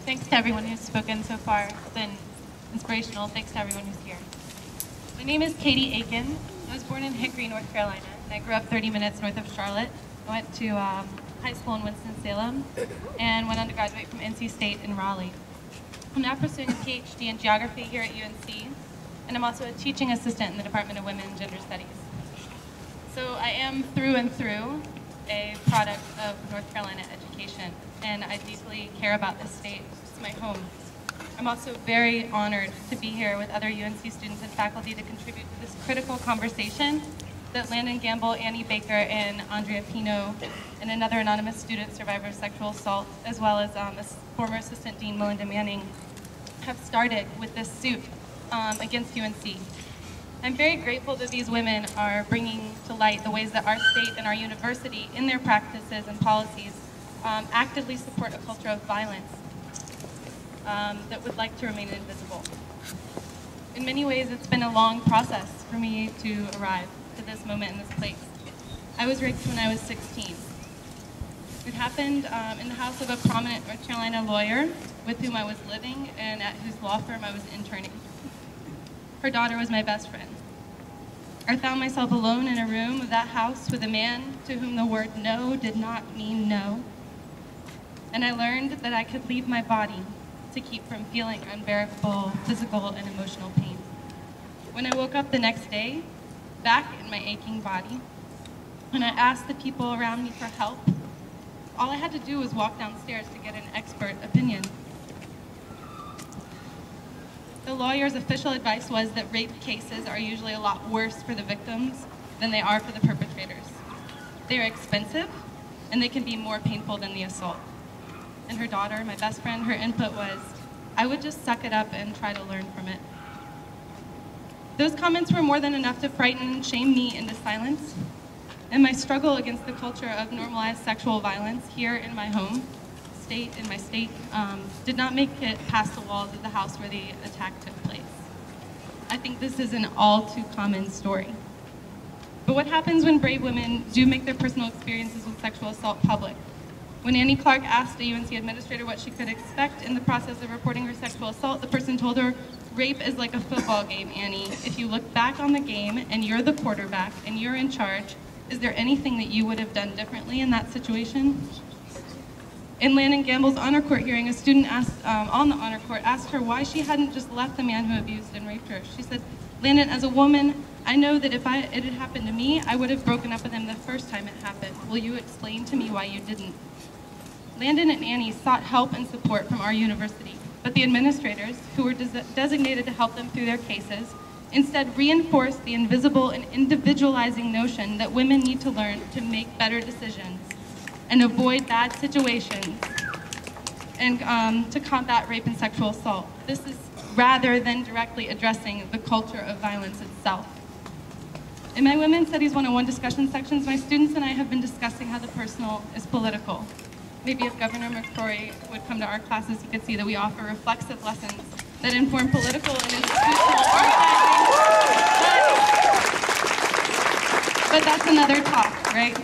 Thanks to everyone who's spoken so far. It's been inspirational. Thanks to everyone who's here. My name is Katie Akin. I was born in Hickory, North Carolina, and I grew up 30 minutes north of Charlotte. I went to high school in Winston-Salem and went on to graduate from NC-State in Raleigh. I'm now pursuing a PhD in geography here at UNC, and I'm also a teaching assistant in the Department of Women and Gender Studies. So I am through and through a product of North Carolina education, and I deeply care about this state. It's my home. I'm also very honored to be here with other UNC students and faculty to contribute to this critical conversation that Landon Gamble, Annie Baker, and Andrea Pino, and another anonymous student survivor of sexual assault, as well as former Assistant Dean Melinda Manning, have started with this suit against UNC. I'm very grateful that these women are bringing to light the ways that our state and our university, in their practices and policies, actively support a culture of violence that would like to remain invisible. In many ways, it's been a long process for me to arrive to this moment in this place. I was raped when I was 16. It happened in the house of a prominent North Carolina lawyer with whom I was living and at whose law firm I was interning. Her daughter was my best friend. I found myself alone in a room of that house with a man to whom the word no did not mean no. And I learned that I could leave my body to keep from feeling unbearable physical and emotional pain. When I woke up the next day, back in my aching body, when I asked the people around me for help, all I had to do was walk downstairs to get an expert opinion. The lawyer's official advice was that rape cases are usually a lot worse for the victims than they are for the perpetrators. They are expensive, and they can be more painful than the assault. And her daughter, my best friend, her input was, I would just suck it up and try to learn from it. Those comments were more than enough to frighten and shame me into silence, and my struggle against the culture of normalized sexual violence here in my home state, did not make it past the walls of the house where the attack took place. I think this is an all too common story. But what happens when brave women do make their personal experiences with sexual assault public? When Annie Clark asked a UNC administrator what she could expect in the process of reporting her sexual assault, the person told her, rape is like a football game, Annie. If you look back on the game and you're the quarterback and you're in charge, is there anything that you would have done differently in that situation? In Landon Gamble's honor court hearing, a student on the honor court asked her why she hadn't just left the man who abused and raped her. She said, Landon, as a woman, I know that if it had happened to me, I would have broken up with him the first time it happened. Will you explain to me why you didn't? Landon and Annie sought help and support from our university, but the administrators, who were designated to help them through their cases, instead reinforced the invisible and individualizing notion that women need to learn to make better decisions and avoid bad situations, and to combat rape and sexual assault. This is rather than directly addressing the culture of violence itself. In my Women's Studies 101 discussion sections, my students and I have been discussing how the personal is political. Maybe if Governor McCrory would come to our classes, he could see that we offer reflexive lessons that inform political and institutional organizing. But that's another talk, right?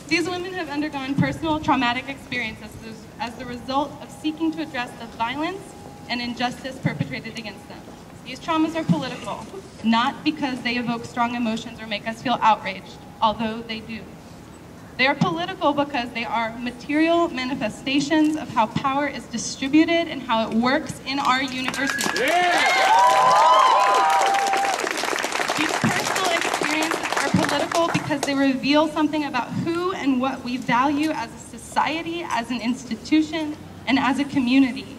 These women have undergone personal traumatic experiences as the result of seeking to address the violence and injustice perpetrated against them. These traumas are political, not because they evoke strong emotions or make us feel outraged, although they do. They are political because they are material manifestations of how power is distributed and how it works in our university. These personal experiences are political because they reveal something about who and what we value as a society, as an institution, and as a community.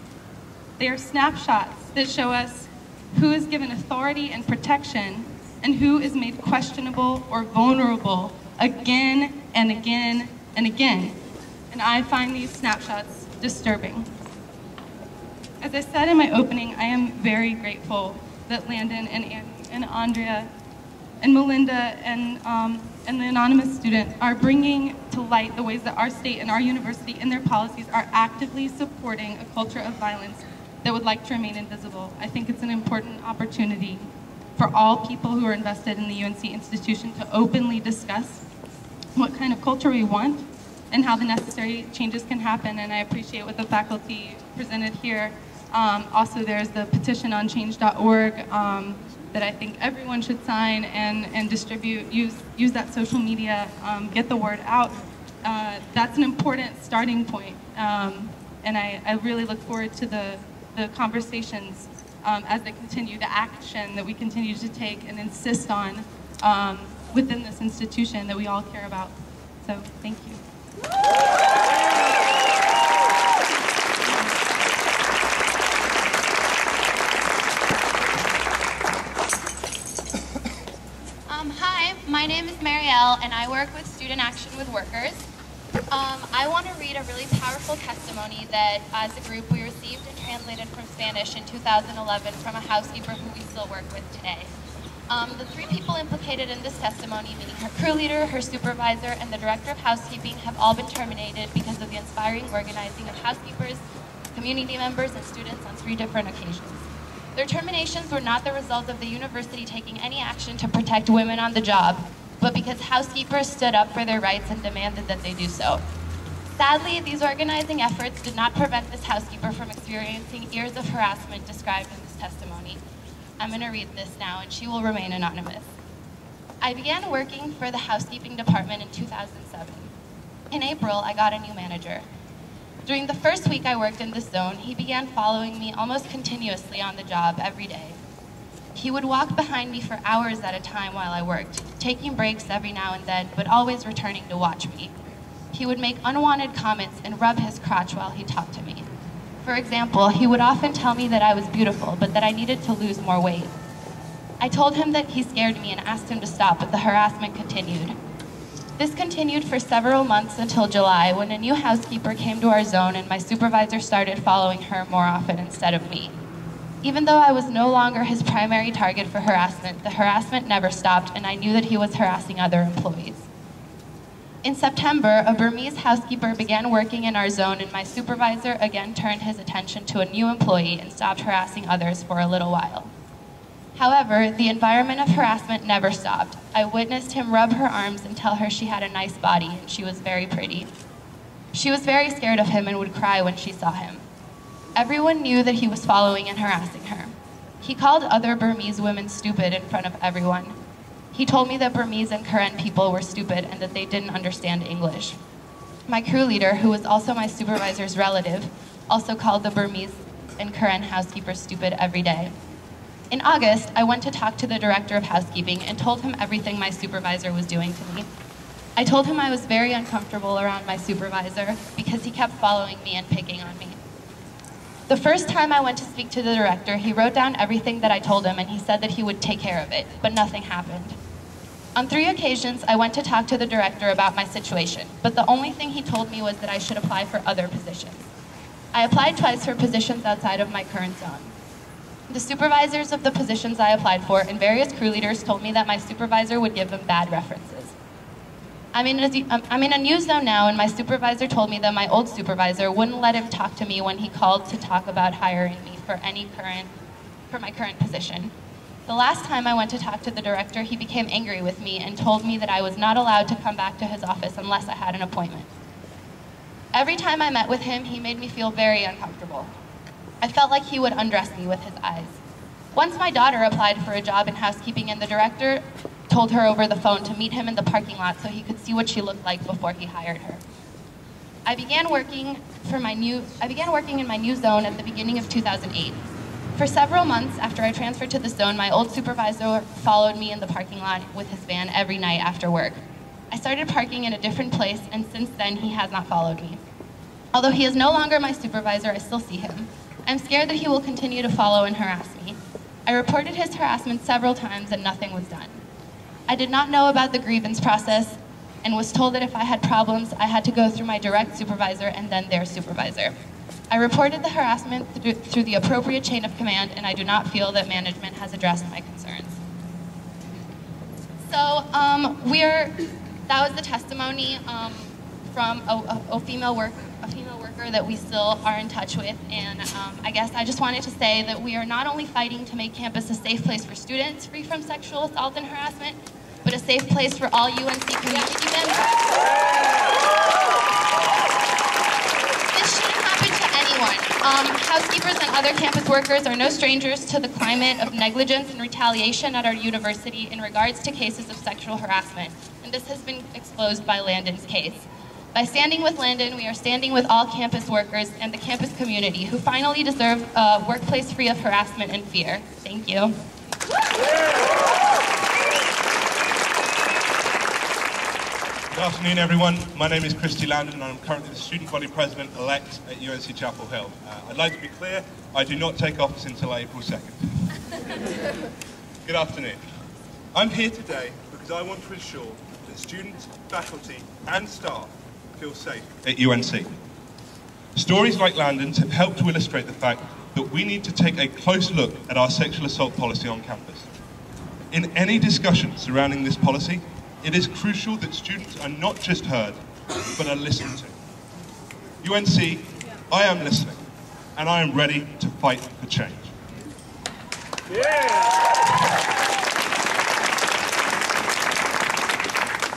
They are snapshots that show us who is given authority and protection and who is made questionable or vulnerable again and again and again. And I find these snapshots disturbing. As I said in my opening, I am very grateful that Landon and Annie and Andrea and Melinda and the anonymous student are bringing to light the ways that our state and our university and their policies are actively supporting a culture of violence that would like to remain invisible. I think it's an important opportunity for all people who are invested in the UNC institution to openly discuss what kind of culture we want and how the necessary changes can happen, and I appreciate what the faculty presented here. Also, there's the petition on change.org that I think everyone should sign and distribute, use that social media, get the word out. That's an important starting point, and I really look forward to the conversations as they continue, the action that we continue to take and insist on within this institution that we all care about. So, thank you. Hi, my name is Marielle, and I work with Student Action with Workers. I want to read a really powerful testimony that, as a group, we received and translated from Spanish in 2011 from a housekeeper who we still work with today. The 3 people implicated in this testimony, meaning her crew leader, her supervisor, and the director of housekeeping, have all been terminated because of the inspiring organizing of housekeepers, community members, and students on 3 different occasions. Their terminations were not the result of the university taking any action to protect women on the job, but because housekeepers stood up for their rights and demanded that they do so. Sadly, these organizing efforts did not prevent this housekeeper from experiencing years of harassment described in this testimony. I'm going to read this now, and she will remain anonymous. I began working for the housekeeping department in 2007. In April, I got a new manager. During the first week I worked in this zone, he began following me almost continuously on the job every day. He would walk behind me for hours at a time while I worked, taking breaks every now and then, but always returning to watch me. He would make unwanted comments and rub his crotch while he talked to me. For example, he would often tell me that I was beautiful, but that I needed to lose more weight. I told him that he scared me and asked him to stop, but the harassment continued. This continued for several months until July, when a new housekeeper came to our zone and my supervisor started following her more often instead of me. Even though I was no longer his primary target for harassment, the harassment never stopped, and I knew that he was harassing other employees. In September, a Burmese housekeeper began working in our zone, and my supervisor again turned his attention to a new employee and stopped harassing others for a little while. However, the environment of harassment never stopped. I witnessed him rub her arms and tell her she had a nice body and she was very pretty. She was very scared of him and would cry when she saw him. Everyone knew that he was following and harassing her. He called other Burmese women stupid in front of everyone. He told me that Burmese and Karen people were stupid and that they didn't understand English. My crew leader, who was also my supervisor's relative, also called the Burmese and Karen housekeepers stupid every day. In August, I went to talk to the director of housekeeping and told him everything my supervisor was doing to me. I told him I was very uncomfortable around my supervisor because he kept following me and picking on me. The first time I went to speak to the director, he wrote down everything that I told him and he said that he would take care of it, but nothing happened. On 3 occasions, I went to talk to the director about my situation, but the only thing he told me was that I should apply for other positions. I applied twice for positions outside of my current zone. The supervisors of the positions I applied for and various crew leaders told me that my supervisor would give them bad references. I'm in a new zone now, and my supervisor told me that my old supervisor wouldn't let him talk to me when he called to talk about hiring me for my current position. The last time I went to talk to the director, he became angry with me and told me that I was not allowed to come back to his office unless I had an appointment. Every time I met with him, he made me feel very uncomfortable. I felt like he would undress me with his eyes. Once my daughter applied for a job in housekeeping, and the director told her over the phone to meet him in the parking lot so he could see what she looked like before he hired her. I began working in my new zone at the beginning of 2008. For several months after I transferred to the zone, my old supervisor followed me in the parking lot with his van every night after work. I started parking in a different place, and since then he has not followed me. Although he is no longer my supervisor, I still see him. I'm scared that he will continue to follow and harass me. I reported his harassment several times and nothing was done. I did not know about the grievance process and was told that if I had problems, I had to go through my direct supervisor and then their supervisor. I reported the harassment through the appropriate chain of command, and I do not feel that management has addressed my concerns. So that was the testimony from a female worker that we still are in touch with, and I guess I just wanted to say that we are not only fighting to make campus a safe place for students free from sexual assault and harassment, but a safe place for all UNC community members. housekeepers and other campus workers are no strangers to the climate of negligence and retaliation at our university in regards to cases of sexual harassment, and this has been exposed by Landon's case. By standing with Landon, we are standing with all campus workers and the campus community who finally deserve a workplace free of harassment and fear. Thank you. Good afternoon, everyone. My name is Christy Landon, and I'm currently the Student Body President-elect at UNC Chapel Hill. I'd like to be clear, I do not take office until April 2nd. Good afternoon. I'm here today because I want to ensure that students, faculty, and staff feel safe at UNC. Stories like Landon's have helped to illustrate the fact that we need to take a close look at our sexual assault policy on campus. In any discussion surrounding this policy, it is crucial that students are not just heard, but are listened to. UNC, I am listening, and I am ready to fight for change.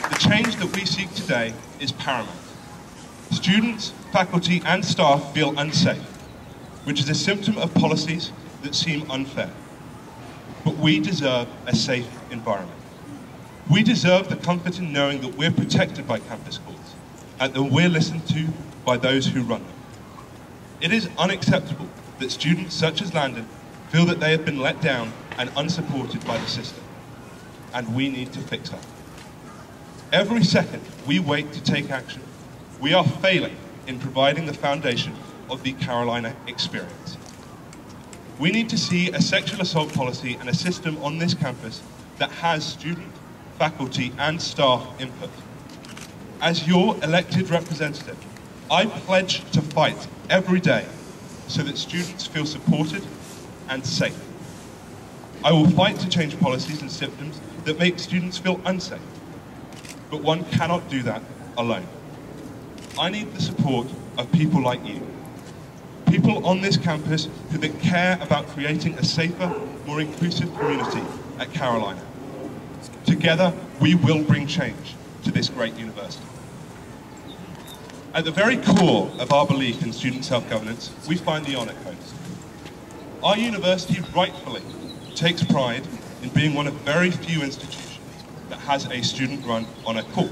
The change that we seek today is paramount. Students, faculty, and staff feel unsafe, which is a symptom of policies that seem unfair. But we deserve a safe environment. We deserve the comfort in knowing that we're protected by campus schools and that we're listened to by those who run them. It is unacceptable that students such as Landon feel that they have been let down and unsupported by the system, and we need to fix that. Every second we wait to take action, we are failing in providing the foundation of the Carolina experience. We need to see a sexual assault policy and a system on this campus that has student, faculty, and staff input. As your elected representative, I pledge to fight every day so that students feel supported and safe. I will fight to change policies and systems that make students feel unsafe, but one cannot do that alone. I need the support of people like you. People on this campus who care about creating a safer, more inclusive community at Carolina. Together, we will bring change to this great university. At the very core of our belief in student self-governance, we find the honor codes. Our university rightfully takes pride in being one of very few institutions that has a student-run honor corps.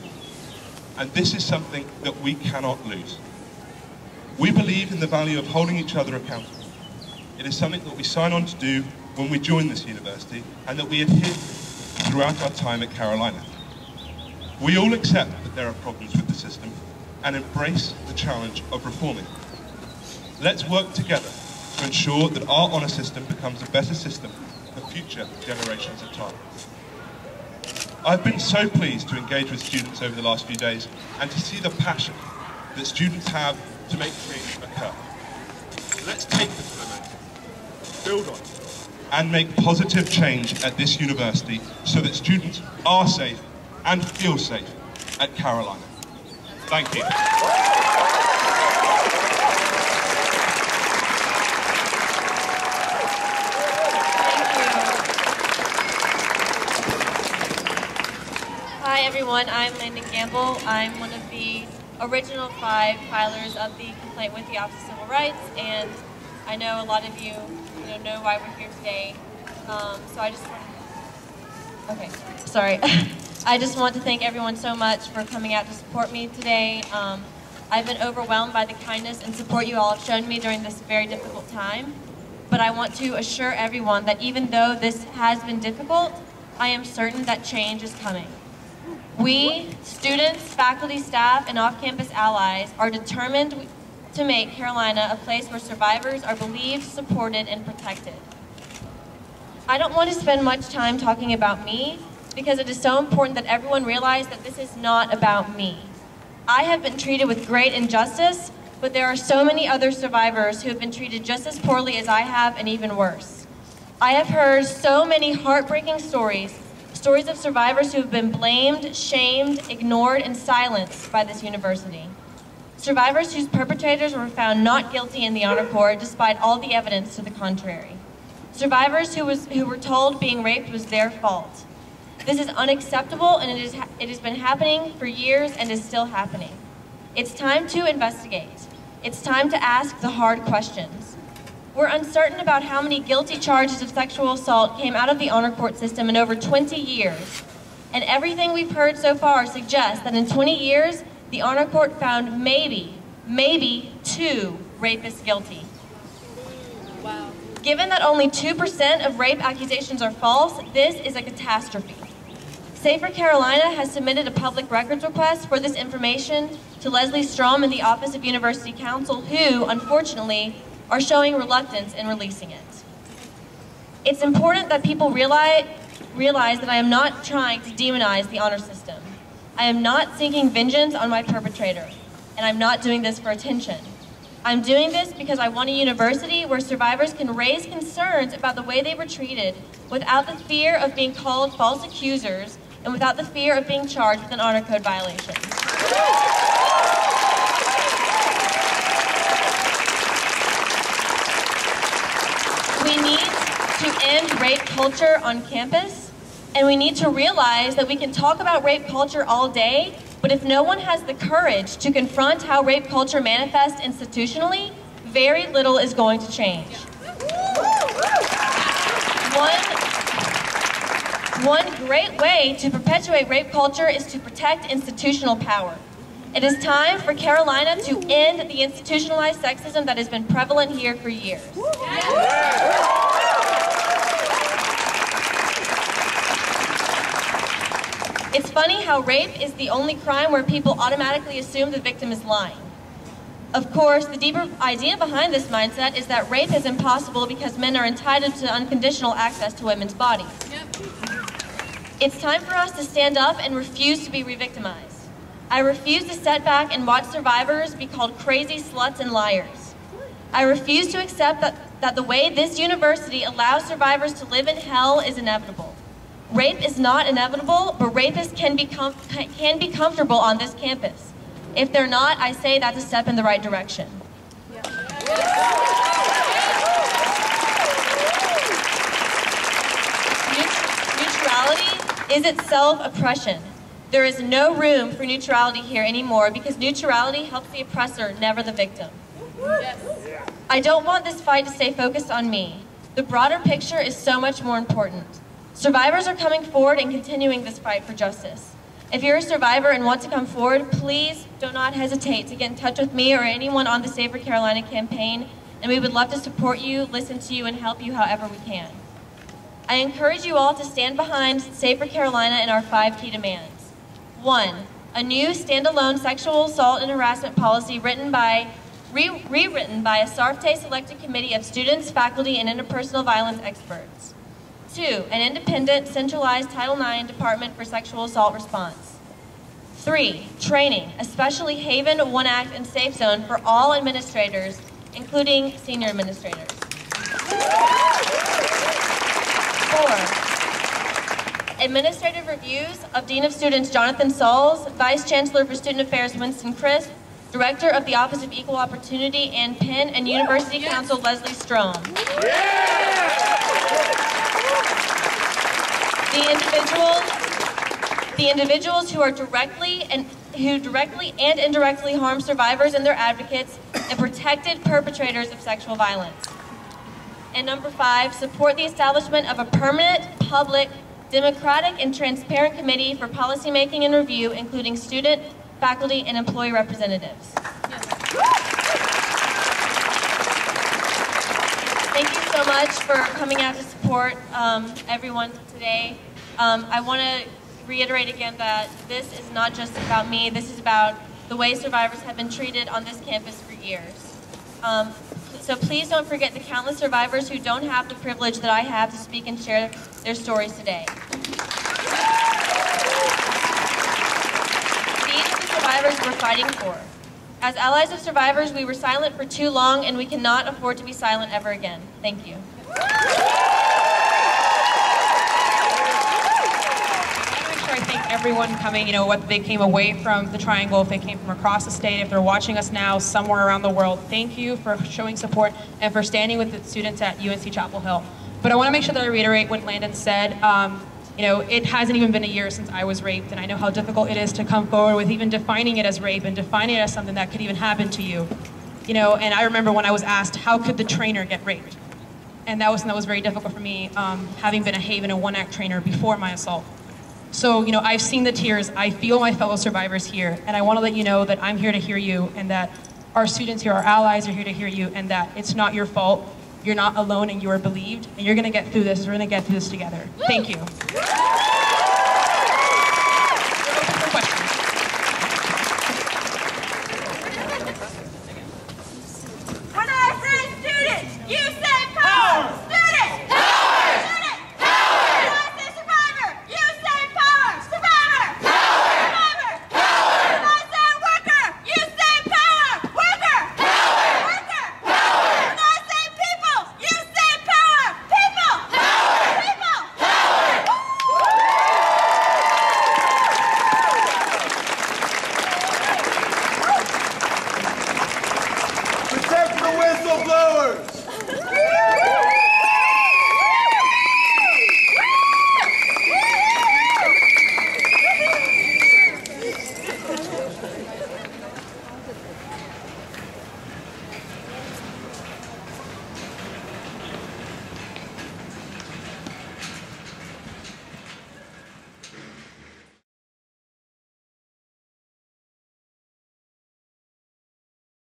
And this is something that we cannot lose. We believe in the value of holding each other accountable. It is something that we sign on to do when we join this university and that we adhere to throughout our time at Carolina. We all accept that there are problems with the system and embrace the challenge of reforming. Let's work together to ensure that our honor system becomes a better system for future generations of time. I've been so pleased to engage with students over the last few days and to see the passion that students have to make change occur. Let's take this momentum, build on it, and make positive change at this university so that students are safe and feel safe at Carolina. Thank you. Hi everyone, I'm Landon Gamble. I'm one of the original 5 filers of the complaint with the Office of Civil Rights, and I know a lot of you know why we're here today. So I just I just want to thank everyone so much for coming out to support me today. I've been overwhelmed by the kindness and support you all have shown me during this very difficult time. But I want to assure everyone that even though this has been difficult, I am certain that change is coming. We, students, faculty, staff, and off-campus allies, are determined to make Carolina a place where survivors are believed, supported, and protected. I don't want to spend much time talking about me, because it is so important that everyone realize that this is not about me. I have been treated with great injustice, but there are so many other survivors who have been treated just as poorly as I have, and even worse. I have heard so many heartbreaking stories of survivors who have been blamed, shamed, ignored, and silenced by this university. Survivors whose perpetrators were found not guilty in the honor court despite all the evidence to the contrary. Survivors who were told being raped was their fault. This is unacceptable, and it has been happening for years and is still happening. It's time to investigate. It's time to ask the hard questions. We're uncertain about how many guilty charges of sexual assault came out of the honor court system in over 20 years. And everything we've heard so far suggests that in 20 years, the honor court found maybe 2 rapists guilty. Wow. Given that only 2% of rape accusations are false, this is a catastrophe. Safer Carolina has submitted a public records request for this information to Leslie Strom in the Office of University Counsel, who, unfortunately, are showing reluctance in releasing it. It's important that people realize that I am not trying to demonize the honor system. I am not seeking vengeance on my perpetrator, and I'm not doing this for attention. I'm doing this because I want a university where survivors can raise concerns about the way they were treated without the fear of being called false accusers and without the fear of being charged with an honor code violation. We need to end rape culture on campus, and we need to realize that we can talk about rape culture all day, but if no one has the courage to confront how rape culture manifests institutionally, very little is going to change. One great way to perpetuate rape culture is to protect institutional power. It is time for Carolina to end the institutionalized sexism that has been prevalent here for years. It's funny how rape is the only crime where people automatically assume the victim is lying. Of course, the deeper idea behind this mindset is that rape is impossible because men are entitled to unconditional access to women's bodies. It's time for us to stand up and refuse to be re-victimized. I refuse to sit back and watch survivors be called crazy sluts and liars. I refuse to accept that the way this university allows survivors to live in hell is inevitable. Rape is not inevitable, but rapists can be comfortable on this campus. If they're not, I say that's a step in the right direction. Neutrality is itself oppression. There is no room for neutrality here anymore because neutrality helps the oppressor, never the victim. I don't want this fight to stay focused on me. The broader picture is so much more important. Survivors are coming forward and continuing this fight for justice. If you're a survivor and want to come forward, please do not hesitate to get in touch with me or anyone on the Safer Carolina campaign, and we would love to support you, listen to you, and help you however we can. I encourage you all to stand behind Safer Carolina and our 5 key demands. 1, a new standalone sexual assault and harassment policy rewritten by a SARFTE selected committee of students, faculty, and interpersonal violence experts. 2, an independent, centralized Title IX Department for Sexual Assault Response. 3, training, especially Haven, One Act, and Safe Zone for all administrators, including senior administrators. 4, administrative reviews of Dean of Students Jonathan Sauls, Vice Chancellor for Student Affairs Winston Crisp, Director of the Office of Equal Opportunity Ann Penn, and University Counsel Leslie Strom. The individuals who directly and indirectly harm survivors and their advocates, and protected perpetrators of sexual violence. And number 5, support the establishment of a permanent, public, democratic, and transparent committee for policymaking and review, including student, faculty, and employee representatives. Thank you so much for coming out to support everyone today. I want to reiterate again that this is not just about me, this is about the way survivors have been treated on this campus for years. So please don't forget the countless survivors who don't have the privilege that I have to speak and share their stories today. These are the survivors we're fighting for. As allies of survivors, we were silent for too long, and we cannot afford to be silent ever again. Thank you. I thank everyone coming, whether they came away from the Triangle, if they came from across the state, if they're watching us now somewhere around the world. Thank you for showing support and for standing with the students at UNC Chapel Hill. But I want to make sure that I reiterate what Landon said. It hasn't even been a year since I was raped, and I know how difficult it is to come forward with even defining it as rape and defining it as something that could even happen to you. You know, and I remember when I was asked, how could the trainer get raped? And that was very difficult for me, having been a Haven and one-act trainer before my assault. So, you know, I've seen the tears, I feel my fellow survivors here, and I want to let you know that I'm here to hear you, and that our students here, our allies are here to hear you, and that it's not your fault, you're not alone, and you are believed, and you're going to get through this, we're going to get through this together. Thank you. Protect the whistleblowers!